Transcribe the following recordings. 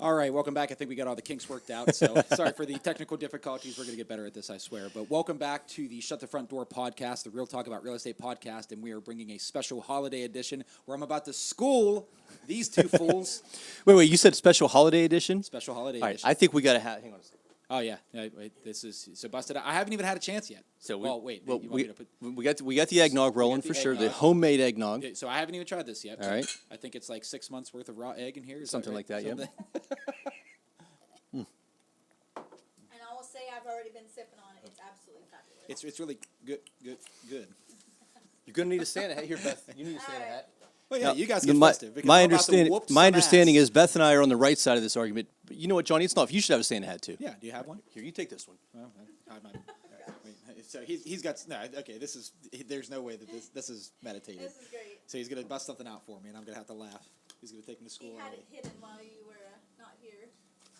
All right, welcome back. I think we got all the kinks worked out, so sorry for the technical difficulties. We're going to get better at this, I swear. But welcome back to the Shut the Front Door podcast, the Real Talk About Real Estate podcast, and we are bringing a special holiday edition where I'm about to school these two fools. Wait, you said special holiday edition? Special holiday All right, edition. I think we got to have, hang on a second. Oh, yeah. Wait, this is, so busted out. I haven't even had a chance yet. So you want me to put... we got the eggnog rolling for sure, the homemade eggnog. So I haven't even tried this yet. All right. I think it's like 6 months worth of raw egg in here. Is Something like that, yeah. And I will say I've already been sipping on it. It's absolutely fabulous. It's really good. You're going to need a Santa hat here, Beth. You need a Santa hat. Well, yeah, Now, you guys get my, festive. because my I'm about to understanding, whoop my some understanding ass. is Beth and I are on the right side of this argument. But you know what, Johnny? It's not. You should have a Santa hat too. Yeah, do you have one? Here, you take this one. Well, so he's got no. Okay, there's no way that this is meditated. This is great. So he's gonna bust something out for me, and I'm gonna have to laugh. He's gonna take me to school. He had already. it hidden while you were not here.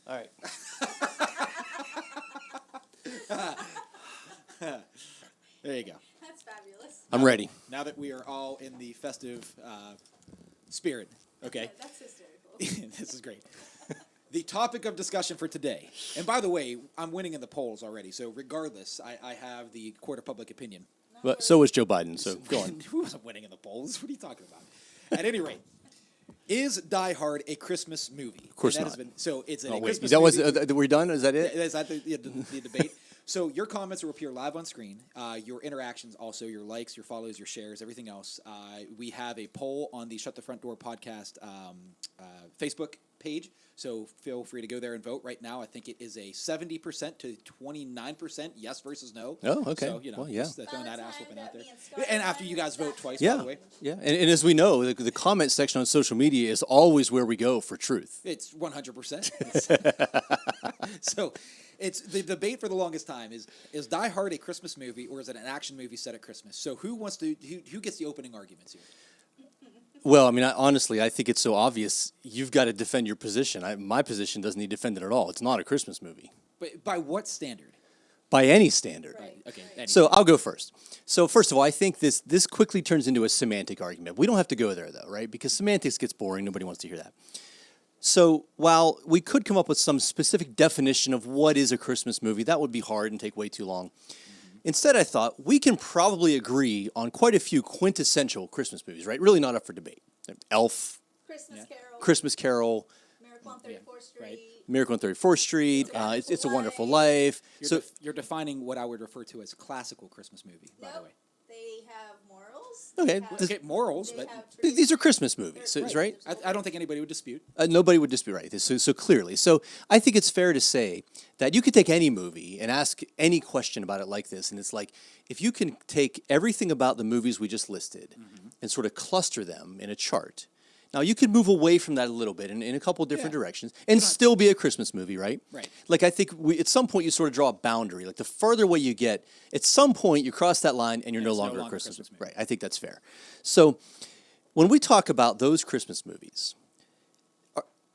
All right. There you go. That's fabulous. I'm ready. Now that we are all in the festive spirit, okay, That's hysterical. this is great. The topic of discussion for today, and by the way, I'm winning in the polls already. So regardless, I have the court of public opinion. Well, so was Joe Biden. So go on. Who wasn't winning in the polls? What are you talking about? At any rate, is Die Hard a Christmas movie? Of course And not. So it's a Oh, wait. Christmas Is that movie. we're done? Is that it? Is that the debate? So your comments will appear live on screen. Your interactions also, your likes, your follows, your shares, everything else. We have a poll on the Shut the Front Door podcast Facebook page. So feel free to go there and vote. Right now, I think it is a 70% to 29% yes versus no. Oh, okay. So, well, yeah. just throwing that ass whooping out there. Valentine's, And after you guys vote twice, by Yeah, the way. yeah, and as we know, the comment section on social media is always where we go for truth. It's 100%. So it's the debate for the longest time is Die Hard a Christmas movie or is it an action movie set at Christmas? So who gets the opening arguments here? Well, I mean, honestly, I think it's so obvious. You've got to defend your position. My position doesn't need defended at all. It's not a Christmas movie But by what standard? by any standard. Right. Okay. Anyway. So I'll go first. So first of all, I think this quickly turns into a semantic argument. We don't have to go there though, right? Because semantics gets boring. Nobody wants to hear that. So while we could come up with some specific definition of what is a Christmas movie, that would be hard and take way too long. Instead, I thought we can probably agree on quite a few quintessential Christmas movies, right? Really not up for debate. Elf, Christmas Carol. Miracle on 34th Street, right. Miracle on 34th Street, It's a Wonderful Life. You're defining what I would refer to as classical Christmas movie, by the way. They have morals. Okay, They have, this- Okay, morals, they but have these are Christmas movies, right? I don't think anybody would dispute. Nobody would dispute right. So clearly. So I think it's fair to say that you could take any movie and ask any question about it like this. And it's like, if you can take everything about the movies we just listed and sort of cluster them in a chart. Now, you could move away from that a little bit in a couple different directions and still be a Christmas movie, right? Right. Like, I think at some point you sort of draw a boundary. Like, the further away you get, at some point you cross that line and you're no it's no longer a longer Christmas Christmas movie. movie. Right. I think that's fair. So, when we talk about those Christmas movies,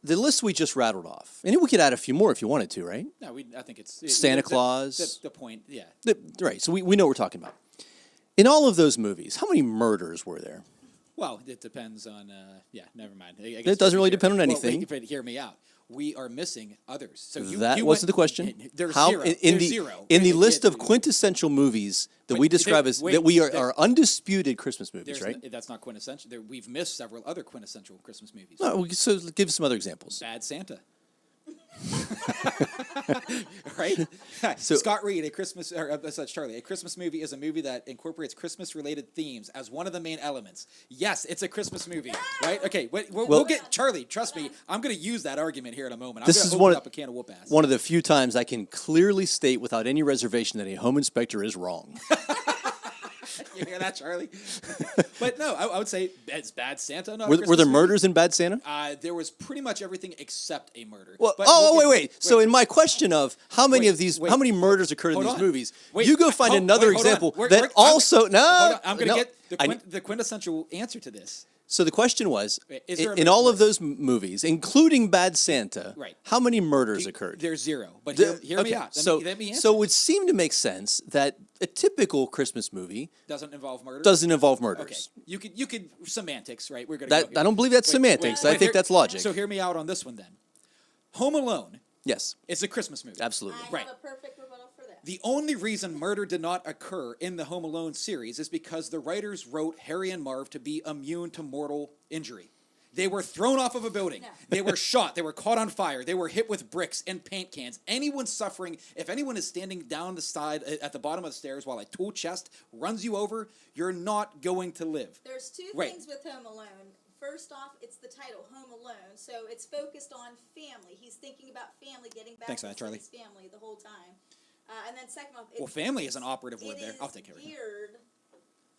the list we just rattled off, and we could add a few more if you wanted to, right? No, I think it's Santa Claus. The point, yeah. Right. So, we know what we're talking about. In all of those movies, how many murders were there? Well, it depends on. Never mind. I guess It doesn't really depend on Well, anything. but hear me out. We are missing others. So That wasn't the question. There's How zero. in There's the zero. in the Wait, list yeah, of quintessential movies that Wait, we describe as wait, that we there- are undisputed Christmas movies, there's right? That's not quintessential. We've missed several other quintessential Christmas movies. So give some other examples. Bad Santa. Right? So- Scott Reed, a Christmas movie is a movie that incorporates Christmas-related themes as one of the main elements. Yes, it's a Christmas movie, right? Okay, we'll get Charlie. Trust me, I'm going to use that argument here in a moment. This I'm is going to open up a can of whoop ass. One of the few times I can clearly state without any reservation that a home inspector is wrong. You hear that, Charlie? But no, I would say it's Bad Santa. Not a Were Christmas there movie. murders in Bad Santa? There was pretty much everything except a murder. Well, But wait. So in my question of how many of these, how many murders occurred in Hold these on. movies, Wait, you go find another hold on. example We're- that we're- also Hold on, I'm going to no, get the quintessential answer to this. So the question was, Is there a in all murder? of those movies, including Bad Santa, Right. how many murders occurred? There's zero. But The- hear me okay, out. Let me answer. so it would seem to make sense that a typical Christmas movie Doesn't involve murder? doesn't involve Okay. murders. You could semantics, right? We're going I don't believe that's semantics. I think that's logic. So hear me out on this one then. Home Alone Yes, is a Christmas movie. absolutely. I Right. have a perfect rebuttal for that. The only reason murder did not occur in the Home Alone series is because the writers wrote Harry and Marv to be immune to mortal injury. They were thrown off of a building. No. They were shot. They were caught on fire. They were hit with bricks and paint cans. Anyone suffering, if anyone is standing down the side at the bottom of the stairs while a tool chest runs you over, you're not going to live. There's two Right. things with Home Alone. First off, it's the title, Home Alone, so it's focused on family. He's thinking about family, getting back Thanks for to that, Charlie. his family the whole time. And then second off, Well, family is an operative word it there. is I'll take care of it. geared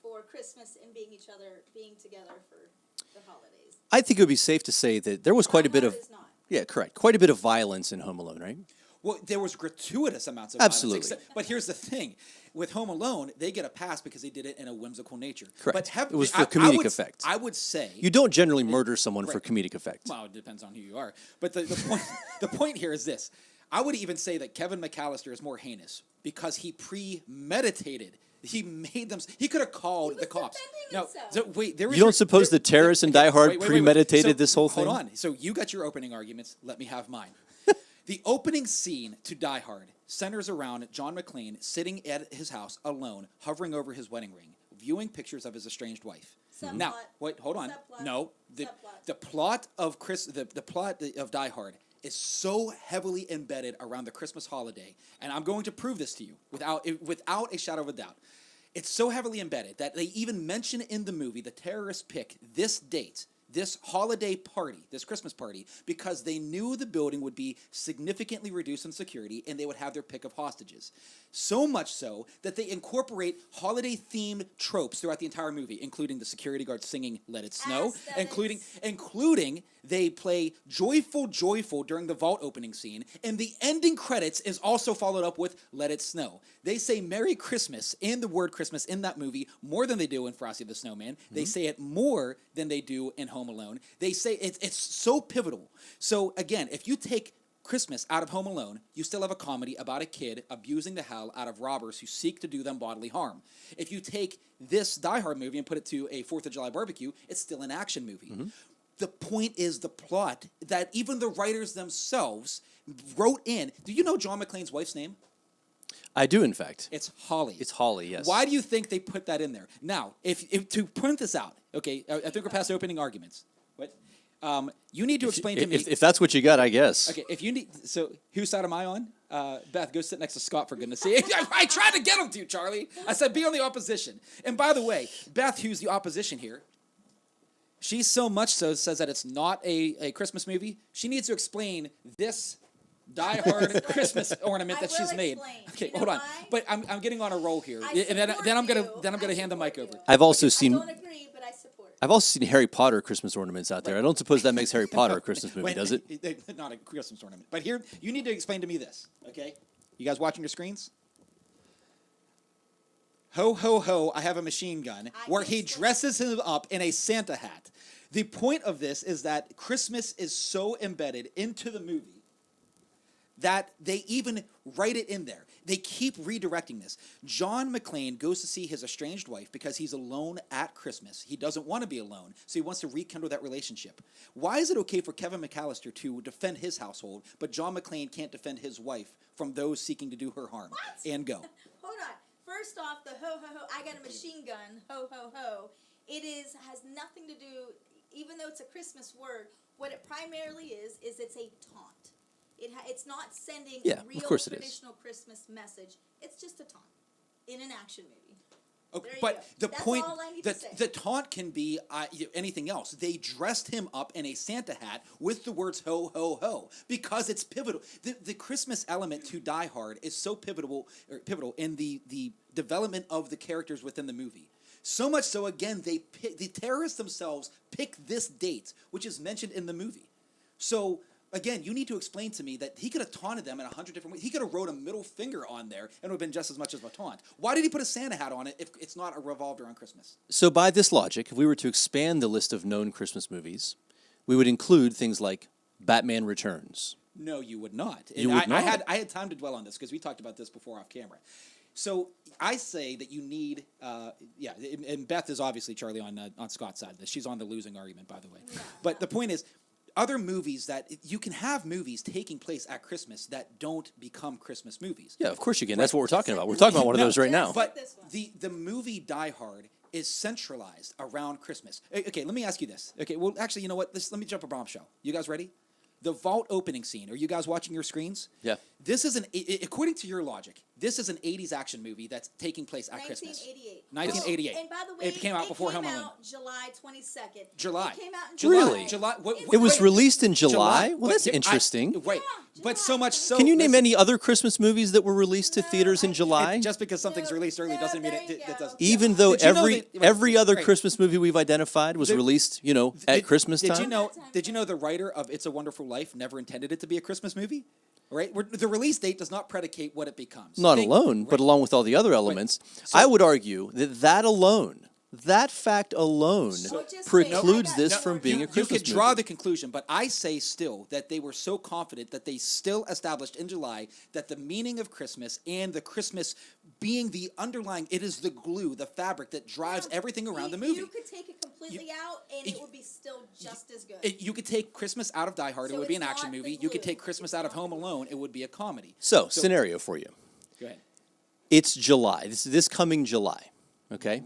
for Christmas and being together for the holidays. I think it would be safe to say that there was quite a bit No, of, it is not. yeah, correct, quite a bit of violence in Home Alone, right? Well, there was gratuitous amounts of Absolutely. violence. But here's the thing. With Home Alone, they get a pass because they did it in a whimsical nature. Correct. But It was for comedic effect. I would say... You don't generally murder someone for Right. comedic effect. Well, it depends on who you are. But the point, the point here is this. I would even say that Kevin McAllister is more heinous because he premeditated. He made them... He could have called the cops. defending No, himself. wait, there is You don't suppose the terrorists in Die Hard premeditated this whole thing? Hold on. So you got your opening arguments. Let me have mine. The opening scene to Die Hard centers around John McClane sitting at his house alone, hovering over his wedding ring, viewing pictures of his estranged wife. Now, Subplot. wait, hold on. Subplot. No, the Subplot. plot of the plot of Die Hard is so heavily embedded around the Christmas holiday, and I'm going to prove this to you without a shadow of a doubt. It's so heavily embedded that they even mention in the movie the terrorists pick this date, this holiday party, this Christmas party, because they knew the building would be significantly reduced in security and they would have their pick of hostages. So much so that they incorporate holiday-themed tropes throughout the entire movie, including the security guard singing Let It Snow, Aesthetics. including they play Joyful, Joyful during the vault opening scene, and the ending credits is also followed up with Let It Snow. They say Merry Christmas and the word Christmas in that movie more than they do in Frosty the Snowman. They say it more than they do in Home Alone. They say it's so pivotal. So again, if you take Christmas out of Home Alone, you still have a comedy about a kid abusing the hell out of robbers who seek to do them bodily harm. If you take this Die Hard movie and put it to a 4th of July barbecue, it's still an action movie. The point is the plot that even the writers themselves wrote in. Do you know John McClane's wife's name? I do, in fact. It's Holly. It's Holly, yes. Why do you think they put that in there? Now, if to point this out, okay, I think we're past opening arguments. What? You need to explain to me. If that's what you got, I guess. Okay, if you need, so whose side am I on? Beth, go sit next to Scott for goodness sake. I tried to get him to, Charlie. I said be on the opposition. And by the way, Beth, who's the opposition here, she so much so says that it's not a Christmas movie. She needs to explain this Die Hard Christmas ornament that I she's will made. explain. Okay, You know hold on. why? But I'm getting on a roll here, I and then I'm gonna support then I'm gonna you. hand the I mic support over. you. I've also I seen don't agree, but I support. I've also seen Harry Potter Christmas ornaments out there. I don't suppose that makes Harry Potter a Christmas movie, Wait, does it? Not a Christmas ornament. But here, you need to explain to me this, okay? You guys watching your screens? Ho, ho, ho, I have a machine gun, where he dresses him up in a Santa hat. The point of this is that Christmas is so embedded into the movie that they even write it in there. They keep redirecting this. John McClane goes to see his estranged wife because he's alone at Christmas. He doesn't want to be alone, so he wants to rekindle that relationship. Why is it okay for Kevin McAllister to defend his household, but John McClane can't defend his wife from those seeking to do her harm? What? And go. Hold on. First off, the ho ho ho, I got a machine gun, ho ho ho. Has nothing to do, even though it's a Christmas word, what it primarily is it's a taunt. It's not sending Yeah, a of real course it is. traditional Christmas message. It's just a taunt in an action movie. Okay, There you but go. the That's point, all I need to say. the taunt can be anything else. They dressed him up in a Santa hat with the words ho, ho, ho, because it's pivotal. The Christmas element to Die Hard is so pivotal in the development of the characters within the movie. So much so, again, the terrorists themselves pick this date, which is mentioned in the movie. So, again, you need to explain to me that he could have taunted them in 100 different ways. He could have wrote a middle finger on there and it would have been just as much as a taunt. Why did he put a Santa hat on it if it's not revolved around Christmas? So by this logic, if we were to expand the list of known Christmas movies, we would include things like Batman Returns. No, you would not. You And would not? I had time to dwell on this because we talked about this before off camera. So I say that you need, and Beth is obviously, Charlie, on Scott's side of this. She's on the losing argument, by the way. But the point is, other movies that you can have movies taking place at Christmas that don't become Christmas movies. Yeah, of course you can. That's what we're talking about. We're talking about one of those right now. But This one. the movie Die Hard is centralized around Christmas. Okay, let me ask you this. Okay, well, actually, you know what? Let me jump a bombshell. You guys ready? The vault opening scene. Are you guys watching your screens? Yeah. This is according to your logic, this is an 80s action movie that's taking place at Christmas. 1988. 1988. Oh, and by the way, It came out before Home came Alone. out July 22nd. July. It came out in July. July. Really? July. It was wait. released in July? Well, But that's interesting. Wait, Yeah, but so July. much so. Can you name listen, any other Christmas movies that were released to theaters in July? Just because something's released early doesn't mean there it you go. doesn't. Even though Did you know every that- other right. Christmas movie we've identified was released, at Christmas time? Did you know the writer of It's a Wonderful Life never intended it to be a Christmas movie? Right? The release date does not predicate what it becomes. Not alone, but along with all the other elements. So- I would argue that alone, that fact alone, So just precludes wait, I got this no, from no, being no. a You Christmas could draw movie. the conclusion, but I say still that they were so confident that they still established in July that the meaning of Christmas and the Christmas being the underlying, it is the glue, the fabric that drives everything around the movie. You could take it completely out, and it would be still just as good. You could take Christmas out of Die Hard, it So would be an it's action not the movie. You could glue. take Christmas out of Home Alone, it would be a comedy. So, scenario for you. Go ahead. It's July. This coming July, okay?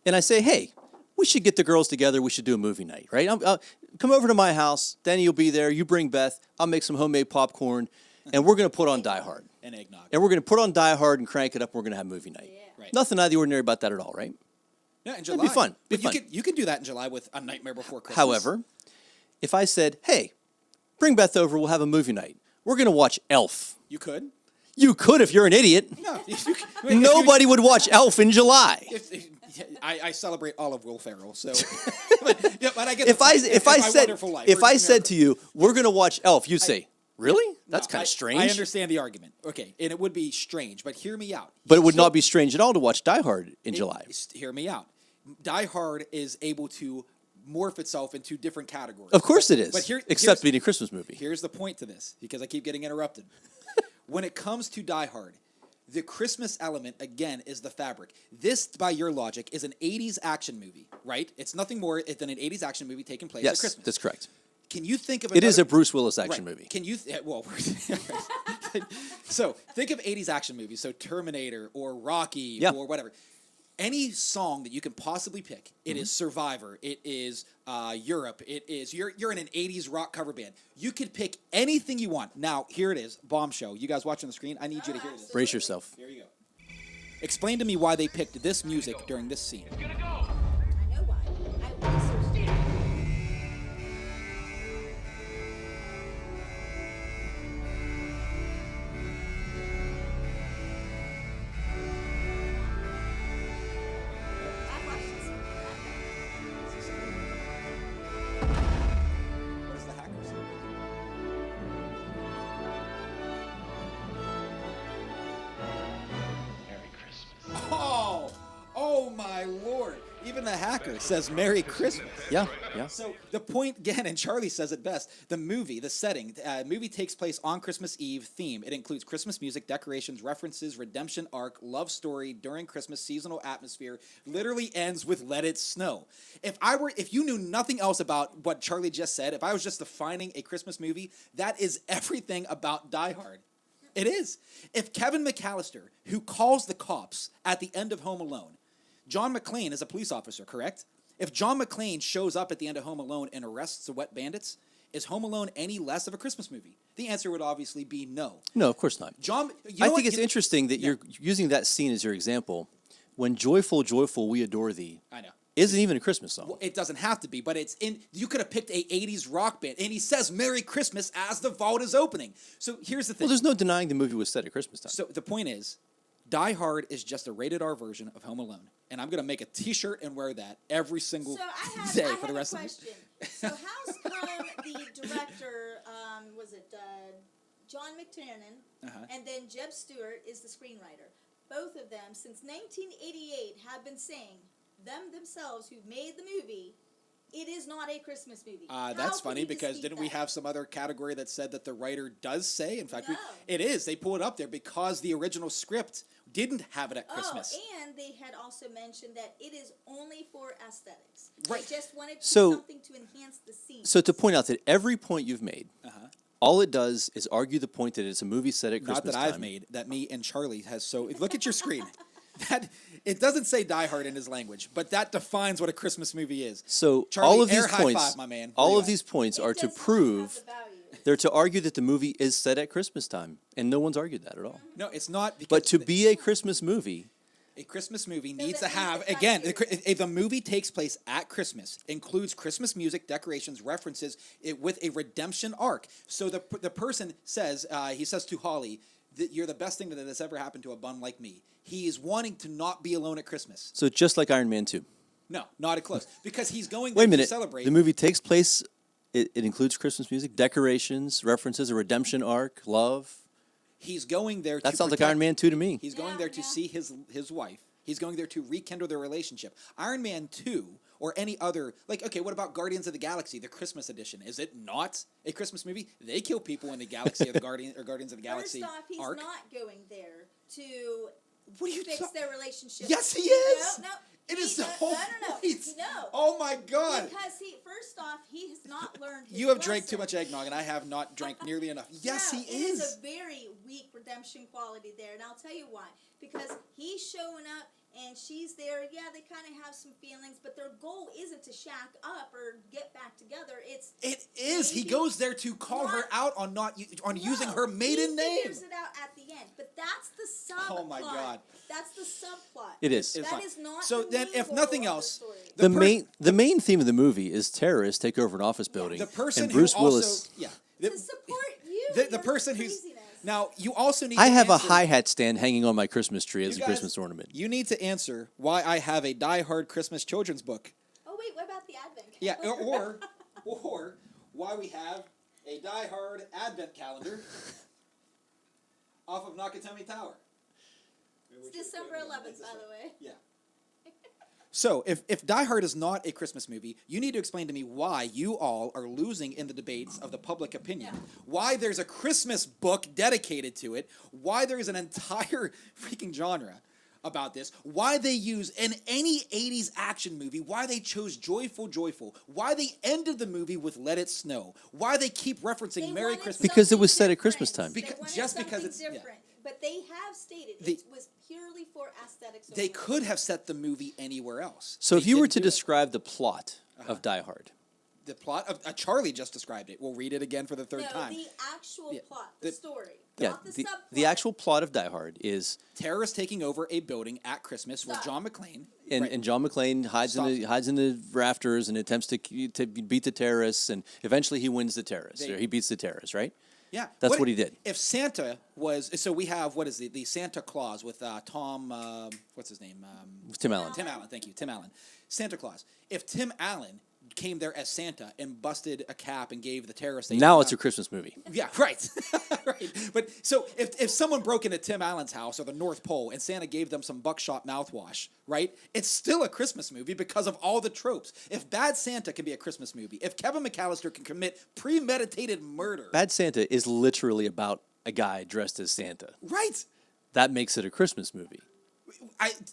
And I say, hey, we should get the girls together. We should do a movie night, right? Come over to my house. Danny will be there. You bring Beth. I'll make some homemade popcorn, and we're going to put on Die Hard. And eggnog. And we're going to put on Die Hard and crank it up, and we're going to have movie night. Yeah. Right. Nothing out of the ordinary about that at all, right? Yeah, in That'd July. be fun. Be But fun. you can do that in July with A Nightmare Before Christmas. However, if I said, hey, bring Beth over, we'll have a movie night. We're going to watch Elf. You could. You could if you're an idiot. No. Nobody would watch Elf in July. I celebrate all of Will Ferrell, so. but I get If I My said Wonderful Life. if We're- I said to you, we're going to watch Elf, you'd say, really? That's No, kind I- of strange. I understand the argument. Okay, and it would be strange, but hear me out. But it would not be strange at all to watch Die Hard in July. Hear me out. Die Hard is able to morph itself into different categories. Of course it is. But except here's- being a Christmas movie. Here's the point to this, because I keep getting interrupted. When it comes to Die Hard, the Christmas element, again, is the fabric. This, by your logic, is an 80s action movie, right? It's nothing more than an 80s action movie taking place at Yes, Christmas. that's correct. Can you think of It is another- a Bruce Willis action Right. movie. Can you well so think of 80s action movies, so Terminator or Rocky Yeah. or whatever. Any song that you can possibly pick, it Mm-hmm. is Survivor, it is Europe, it is you're in an 80s rock cover band. You could pick anything you want. Now, here it is, Bombshell. You guys watching the screen? I need you to hear this. Brace yourself. Here you go. Explain to me why they picked this music during this scene. I know why. I researched it. I watched this. What is the hacker song? Oh my Lord! Even the hacker says Merry Christmas. Yeah, yeah. So the point again, and Charlie says it best, the movie, the setting, movie takes place on Christmas Eve theme. It includes Christmas music, decorations, references, redemption arc, love story during Christmas, seasonal atmosphere, literally ends with Let It Snow. If you knew nothing else about what Charlie just said, if I was just defining a Christmas movie, that is everything about Die Hard. It is. If Kevin McAllister, who calls the cops at the end of Home Alone, John McClane is a police officer, correct? If John McClane shows up at the end of Home Alone and arrests the wet bandits, is Home Alone any less of a Christmas movie? The answer would obviously be no. No, of course not. John, I think it's interesting that you're using that scene as your example when Joyful, Joyful, We Adore Thee I know. isn't even a Christmas song. Well, it doesn't have to be, but it's in. You could have picked a '80s rock band, and he says "Merry Christmas" as the vault is opening. So here's the thing. Well, there's no denying the movie was set at Christmas time. So the point is, Die Hard is just a rated R version of Home Alone, and I'm gonna make a T-shirt and wear that every single So I have, day I for the have rest a of the question. So how's come the director, was it John McTiernan, and then Jeb Stewart is the screenwriter. Both of them, since 1988, have been saying, themselves who made the movie, It is not a Christmas movie. That's funny because didn't we have some other category that said that the writer does say? In fact, No. it is. They pull it up there because the original script didn't have it at Christmas. Oh, and they had also mentioned that it is only for aesthetics. Right. They just wanted So- something to enhance the scene. So to point out that every point you've made, all it does is argue the point that it's a movie set at Christmas Not that time. I've made, that me and Charlie has so... Look at your screen. That it doesn't say Die Hard in his language, but that defines what a Christmas movie is. So Charlie, all of air these high points, five, my man. Where all you of at? these points It are to does not have prove the value. they're to argue that the movie is set at Christmas time, and no one's argued that at all. No, it's not. Because But to be a Christmas movie, a Christmas movie Does needs it to mean have, it's not again, serious? if the movie takes place at Christmas, includes Christmas music, decorations, references, with a redemption arc. So the person says, he says to Holly, that you're the best thing that has ever happened to a bum like me. He is wanting to not be alone at Christmas. so just like Iron Man 2. No, not at close. Because he's going Wait there a to minute. celebrate. The movie takes place, it includes Christmas music, decorations, references, a redemption arc, love. He's going there That to sounds like protect- Iron Man 2 to me. He's going Yeah, there to yeah. see his wife. He's going there to rekindle their relationship. Iron Man 2 or any other, like, okay, what about Guardians of the Galaxy, the Christmas edition? Is it not a Christmas movie? They kill people in the Galaxy of the Guardians of the Galaxy First off, he's arc. not going there to What are you fix talk- their relationship. Yes, he is. No, It is he- the whole no. point. No. Oh my God. Because first off, he has not learned his You have drank too lesson. much eggnog, and I have not drank nearly enough. Yes, No, he It is. is a very weak redemption quality there, and I'll tell you why. Because he's showing up and she's there. Yeah, they kind of have some feelings, but their goal isn't to shack up or get back together. It is. He maybe- goes there to call her What? out on using her maiden he name. figures it out at the end, but that's the subplot. Oh my God. That's the subplot. It is. It's That fine. is not So the then, main if goal nothing of the else, story. The main theme of the movie is terrorists take over an office building. the person and Bruce who also, Willis. To support you. the and your person who's craziness. now you also need. I to have a answer- hi-hat stand hanging on my Christmas tree as you a guys- Christmas ornament. You need to answer why I have a Die Hard Christmas children's book. Oh wait, what about the Advent? Yeah, calendar? or why we have a Die Hard Advent calendar off of Nakatomi Tower. It's December 11th, by the way. Yeah. So, if Die Hard is not a Christmas movie, you need to explain to me why you all are losing in the debates of the public opinion. Yeah. Why there's a Christmas book dedicated to it. Why there's an entire freaking genre about this. Why they use in any 80s action movie. Why they chose Joyful, Joyful. Why they ended the movie with Let It Snow. Why they keep referencing They Merry wanted Christmas. Because it was something set at different. Christmas time. They Beca- wanted just because something it's- yeah. different. But they have stated The- it was purely for aesthetics. They only. could have set the movie anywhere else. So They if you were didn't to do it. describe the plot of Die Hard, The plot of Charlie just described it. We'll read it again for the third No, time. the actual Yeah. plot, the The- story, yeah, not the the subplot. actual plot of Die Hard is Terrorists taking over a building at Christmas where Stop. John McClane and John McClane hides in the rafters and attempts to beat the terrorists, and eventually he wins the terrorists, or he beats the terrorists, right? Yeah, That's what he did. If Santa was, so we have what is the Santa Claus with Tom, what's his name? Tim Allen. Tim Allen. Thank you, Tim Allen. Santa Claus. If Tim Allen came there as Santa and busted a cap and gave the terrorists, Now it's a Christmas movie. yeah, right, right. But so if someone broke into Tim Allen's house or the North Pole and Santa gave them some buckshot mouthwash, right? It's still a Christmas movie because of all the tropes. If Bad Santa can be a Christmas movie, if Kevin McAllister can commit premeditated murder, Bad Santa is literally about a guy dressed as Santa. right? That makes it a Christmas movie.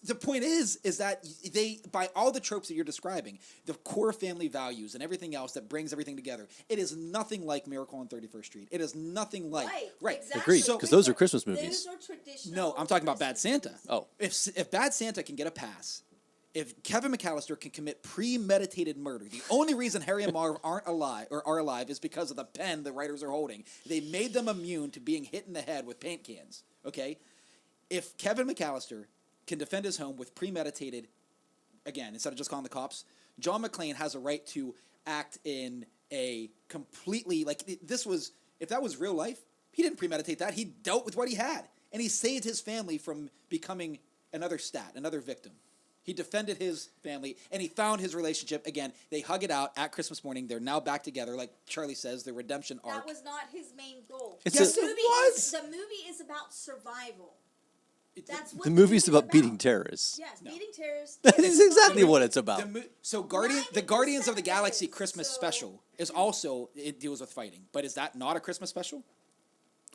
The point is that they, by all the tropes that you're describing, the core family values and everything else that brings everything together, it is nothing like Miracle on 31st Street. It is nothing like Right, exactly. Agreed, So- 'cause those are Christmas movies. Those are traditional. No, I'm talking about Bad Christmas Santa. Oh. If Bad Santa can get a pass, if Kevin McAllister can commit premeditated murder, the only reason Harry and Marv are alive is because of the pen the writers are holding. They made them immune to being hit in the head with paint cans. Okay, if Kevin McAllister can defend his home with premeditated, again, instead of just calling the cops, John McClane has a right to act in a completely, if that was real life, he didn't premeditate that. He dealt with what he had. And he saved his family from becoming another victim. He defended his family, and he found his relationship. Again, they hug it out at Christmas morning. They're now back together, like Charlie says, the redemption arc. That was not his main goal. It's Yes, The it movie was. The movie is about survival. That's what The movie's about about beating terrorists. Yes, beating terrorists. That is exactly what it's about. So the Guardians of the 90% Galaxy is, Christmas so- special is also, it deals with fighting, but is that not a Christmas special?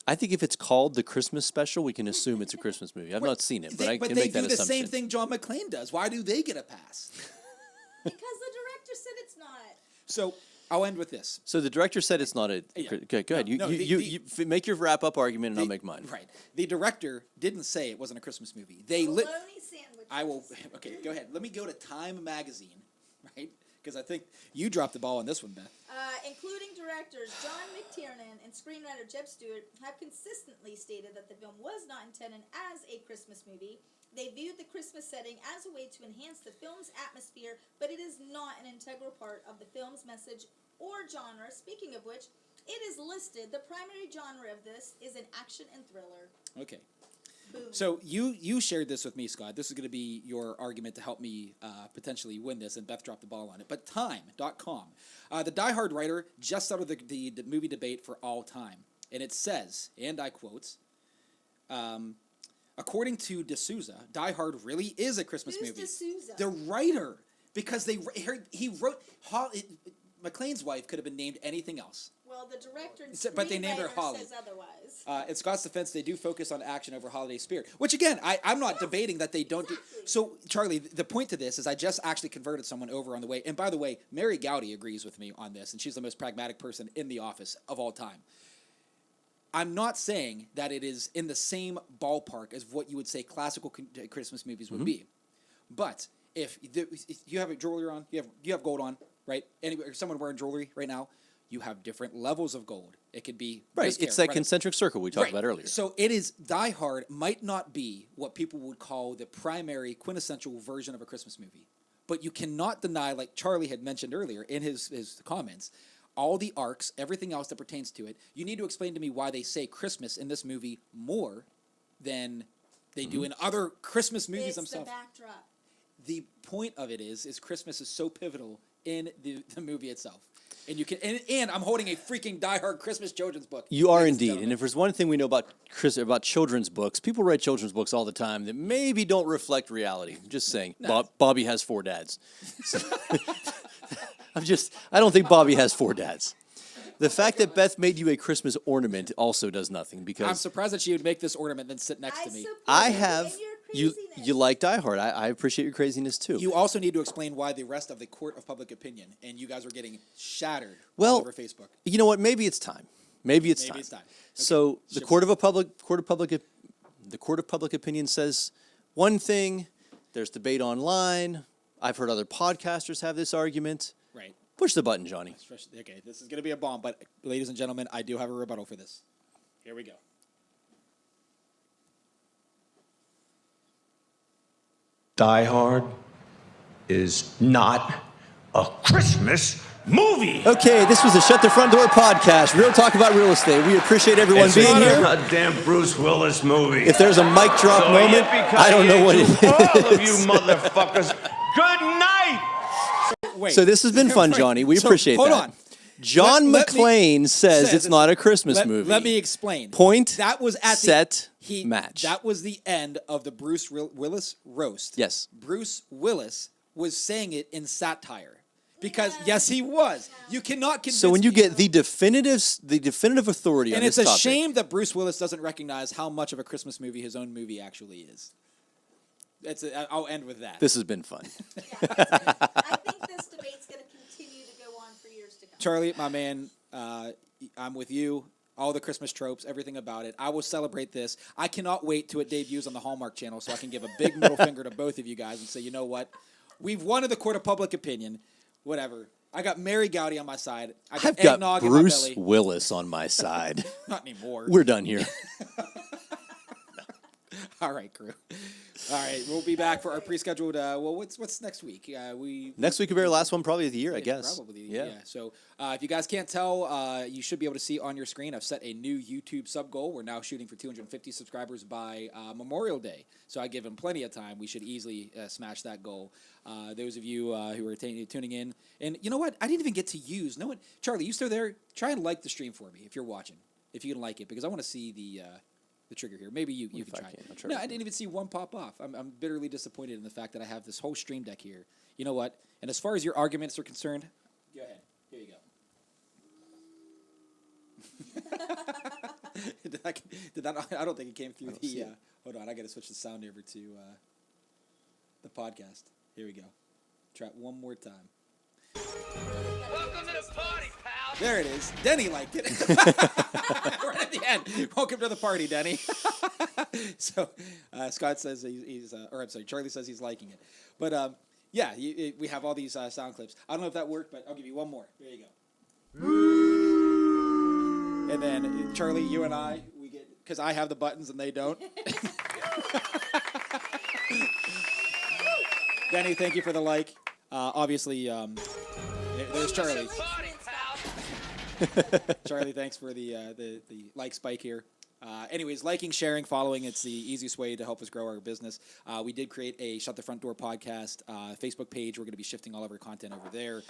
I think if it's called the Christmas special, we can assume it's a Christmas movie. I've not seen it, but I can make that assumption. But they do the same thing John McClane does. Why do they get a pass? Because the director said it's not. So I'll end with this. So the director said it's not a. Yeah. Okay, go ahead. No, You make your wrap up argument, and I'll The- make mine. Right. The director didn't say it wasn't a Christmas movie. They lit. Bologna sandwiches. I will. Okay, go ahead. Let me go to Time Magazine, right? Because I think you dropped the ball on this one, Beth. Including directors John McTiernan and screenwriter Jeb Stewart have consistently stated that the film was not intended as a Christmas movie. They viewed the Christmas setting as a way to enhance the film's atmosphere, but it is not an integral part of the film's message or genre. Speaking of which, it is listed, the primary genre of this is an action and thriller. Okay. Boom. So you shared this with me, Scott. This is going to be your argument to help me potentially win this, and Beth dropped the ball on it. But Time.com, the Die Hard writer just started the movie debate for all time. And it says, and I quote, according to D'Souza, Die Hard really is a Christmas Who's movie. D'Souza? The writer, because he wrote, McClane's wife could have been named anything else. Well, the director and But they named her screenwriter Holly. says otherwise. In Scott's defense, they do focus on action over holiday spirit. Which, again, I'm not debating that they don't do. Exactly. So, Charlie, the point to this is I just actually converted someone over on the way. And by the way, Mary Gowdy agrees with me on this, and she's the most pragmatic person in the office of all time. I'm not saying that it is in the same ballpark as what you would say classical Christmas movies would be. But if you have a jewelry on, you have gold on, right? Or someone wearing jewelry right now, you have different levels of gold. It could be Right, this it's care, that concentric circle we talked about earlier. So it is Die Hard might not be what people would call the primary quintessential version of a Christmas movie, but you cannot deny, like Charlie had mentioned earlier in his comments, all the arcs, everything else that pertains to it. You need to explain to me why they say Christmas in this movie more than they do in other Christmas movies It's themselves. the backdrop. The point of it is Christmas is so pivotal in the movie itself. And you can and I'm holding a freaking Die Hard Christmas children's book. You are ladies and indeed, gentlemen. and if there's one thing we know about children's books, people write children's books all the time that maybe don't reflect reality. I'm just saying, Bobby has 4 dads. I don't think Bobby has 4 dads. The fact that Beth made you a Christmas ornament also does nothing because I'm surprised that she would make this ornament and then sit next to me. support I you have and your you craziness. you like Die Hard. I appreciate your craziness too. You also need to explain why the rest of the court of public opinion, and you guys are getting shattered all Well, over Facebook. You know what? Maybe it's time. Maybe it's time. Okay. So the Ship court of public opinion says one thing. There's debate online. I've heard other podcasters have this argument. Right. Push the button, Johnny. Okay, this is going to be a bomb, but ladies and gentlemen, I do have a rebuttal for this. Here we go. Die Hard is not a Christmas movie. Okay, this was the Shut the Front Door podcast. Real talk about real estate. We appreciate everyone It's being not here. a goddamn Bruce Willis movie. If there's a mic drop So moment, yippee ki I don't know what it yay to all of you is. motherfuckers. Good night. Wait. So this has been fun, Right. Johnny. We So, appreciate hold that. on. John Let me- McClane says it's not a Christmas movie. Let me explain. Point, That was at set, the match. That was the end of the Bruce Willis roast. Yes. Bruce Willis was saying it in satire. Because yes, he was. You cannot convince So when you me. get the definitive authority and on it's this a topic, shame that Bruce Willis doesn't recognize how much of a Christmas movie his own movie actually is. I'll end with that. this has been fun. I think this debate's going to continue to go on for years to come. Charlie, my man, I'm with you. All the Christmas tropes, everything about it. I will celebrate this. I cannot wait till it debuts on the Hallmark Channel so I can give a big middle finger to both of you guys and say, you know what? We've won in the court of public opinion. Whatever. I got Mary Gowdy on my side. I've got eggnog in my Bruce belly. Willis on my side. Not anymore. We're done here. All right, crew. All right, we'll be back for our pre-scheduled. What's next week? Next week will be our last one, probably of the year, I guess. Probably, yeah. So if you guys can't tell, you should be able to see on your screen. I've set a new YouTube sub goal. We're now shooting for 250 subscribers by Memorial Day. So I give them plenty of time. We should easily smash that goal. Those of you who are tuning in, and you know what? I didn't even get to use. No one, Charlie, you still there? Try and like the stream for me if you're watching. If you can like it, because I want to see the the trigger here. maybe you can try. No, I didn't even see one pop off. I'm bitterly disappointed in the fact that I have this whole stream deck here. You know what? And as far as your arguments are concerned, go ahead. Here you go. did that? I don't think it came through the. Hold on, I got to switch the sound over to the podcast. Here we go. Try it one more time. Welcome to the party, pal. There it is. Denny liked it. Right at the end. Welcome to the party, Denny. So Scott says Charlie says he's liking it. But yeah, we have all these sound clips. I don't know if that worked, but I'll give you one more. There you go. And then Charlie, you and I, we get, because I have the buttons and they don't. Denny, thank you for the like. Obviously, there's Charlie. Charlie, thanks for the like spike here. Anyways, liking, sharing, following, it's the easiest way to help us grow our business. We did create a Shut the Front Door podcast Facebook page. We're going to be shifting all of our content over there.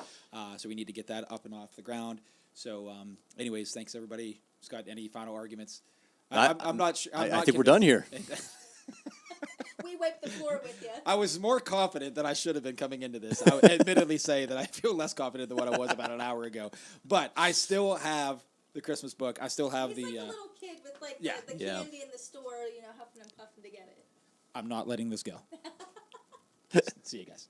So we need to get that up and off the ground. So anyways, thanks, everybody. Scott, any final arguments? I'm not sure. I think we're done here. We wiped the floor with you. I was more confident than I should have been coming into this. I would admittedly say that I feel less confident than what I was about an hour ago. But I still have the Christmas book. I still have He's like a little kid with like the candy in the store, huffing and puffing to get it. I'm not letting this go. See you guys.